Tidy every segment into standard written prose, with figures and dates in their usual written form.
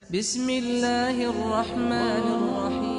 Bismillahirrahmanirrahim.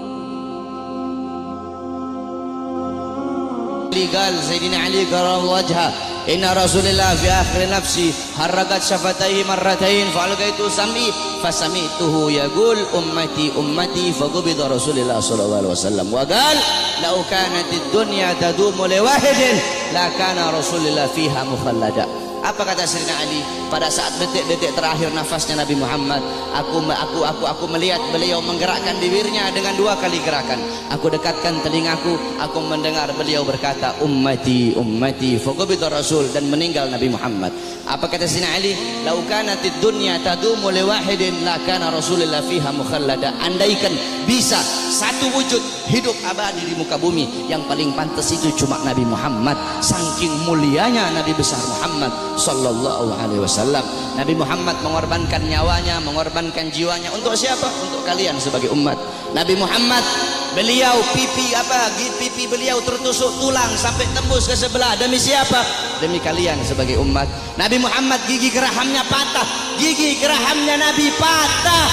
قال سيدنا علي كرم وجهه إن رسول الله في آخر نفسي حركت شفتيه مرتين فألقيت سمعي فسمعته يقول أمتي أمتي فقبض رسول الله صلى الله عليه وسلم وقال لو كانت الدنيا تدوم لواحد لكان رسول الله فيها مخلدا. Apa kata Sayyidina Ali pada saat detik-detik terakhir nafasnya Nabi Muhammad? Aku melihat beliau menggerakkan bibirnya dengan dua kali gerakan. Aku dekatkan telingaku, aku mendengar beliau berkata ummati ummati faqabida rasul, dan meninggal Nabi Muhammad. Apa kata Sayyidina Ali? Lau kanatid dunya tadumu li wahidin la kana rasulullah fiha mukhallada. Andaikan bisa satu wujud hidup abadi di muka bumi, yang paling pantas itu cuma Nabi Muhammad. Saking mulianya Nabi besar Muhammad sallallahu alaihi wasallam. Nabi Muhammad mengorbankan nyawanya, mengorbankan jiwanya untuk siapa? Untuk kalian sebagai umat. Nabi Muhammad, beliau pipi beliau tertusuk tulang sampai tembus ke sebelah. Demi siapa? Demi kalian sebagai umat. Nabi Muhammad gigi gerahamnya patah, gigi gerahamnya Nabi patah.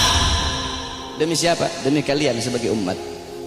Demi siapa? Demi kalian sebagai umat.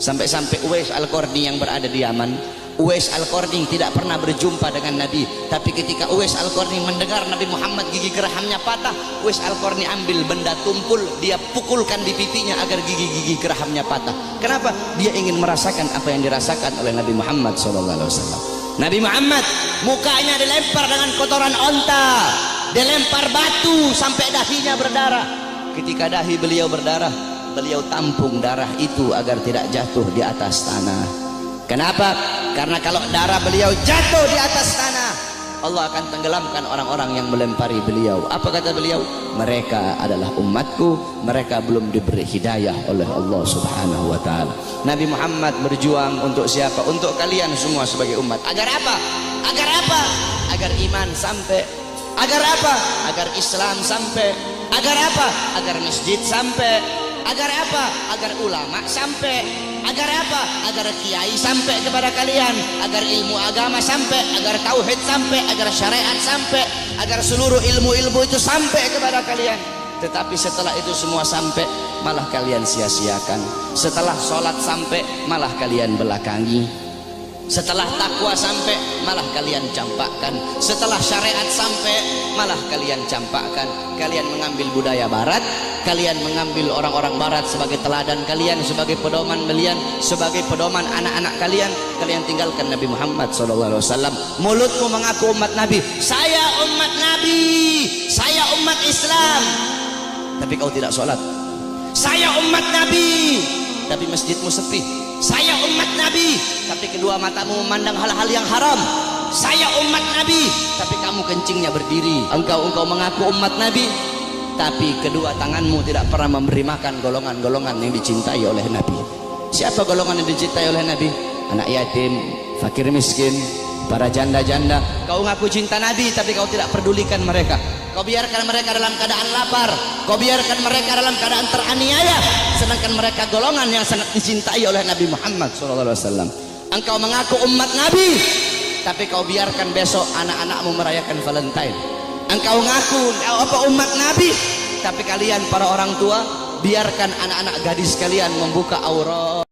Sampai-sampai Uwais Al-Qarni yang berada di Yaman, Uwais Al-Qarni tidak pernah berjumpa dengan Nabi, tapi ketika Uwais Al-Qarni mendengar Nabi Muhammad gigi gerahamnya patah, Uwais Al-Qarni ambil benda tumpul, dia pukulkan di pipinya agar gigi-gigi gerahamnya patah. Kenapa? Dia ingin merasakan apa yang dirasakan oleh Nabi Muhammad SAW. Nabi Muhammad mukanya dilempar dengan kotoran onta, dilempar batu sampai dahinya berdarah. Ketika dahi beliau berdarah, beliau tampung darah itu agar tidak jatuh di atas tanah. Kenapa? Karena kalau darah beliau jatuh di atas tanah, Allah akan tenggelamkan orang-orang yang melempari beliau. Apa kata beliau? Mereka adalah umatku, mereka belum diberi hidayah oleh Allah Subhanahu wa ta'ala. Nabi Muhammad berjuang untuk siapa? Untuk kalian semua sebagai umat. Agar apa? Agar apa? Agar iman sampai. Agar apa? Agar Islam sampai. Agar apa? Agar masjid sampai. Agar apa? Agar ulama sampai. Agar apa? Agar kiai sampai kepada kalian, agar ilmu agama sampai, agar tauhid sampai, agar syariat sampai, agar seluruh ilmu-ilmu itu sampai kepada kalian. Tetapi setelah itu semua sampai, malah kalian sia-siakan. Setelah sholat sampai, malah kalian belakangi. Setelah takwa sampai, malah kalian campakkan. Setelah syariat sampai, malah kalian campakkan. Kalian mengambil budaya barat, kalian mengambil orang-orang barat sebagai teladan kalian, sebagai pedoman kalian, sebagai pedoman anak-anak kalian. Kalian tinggalkan Nabi Muhammad SAW. Mulutmu mengaku umat Nabi, saya umat Nabi, saya umat Islam, tapi kau tidak sholat. Saya umat Nabi, tapi masjidmu sepi. Saya umat Nabi, tapi kedua matamu memandang hal-hal yang haram. Saya umat Nabi, tapi kamu kencingnya berdiri. Engkau mengaku umat Nabi, tapi kedua tanganmu tidak pernah memberi makan golongan-golongan yang dicintai oleh Nabi. Siapa golongan yang dicintai oleh Nabi? Anak yatim, fakir miskin, para janda-janda. Kau ngaku cinta Nabi, tapi kau tidak pedulikan mereka. Kau biarkan mereka dalam keadaan lapar, kau biarkan mereka dalam keadaan teraniaya, sedangkan mereka golongan yang sangat dicintai oleh Nabi Muhammad SAW. Engkau mengaku umat Nabi, tapi kau biarkan besok anak-anakmu merayakan Valentine. Engkau ngaku umat Nabi, tapi kalian para orang tua biarkan anak-anak gadis kalian membuka aurat.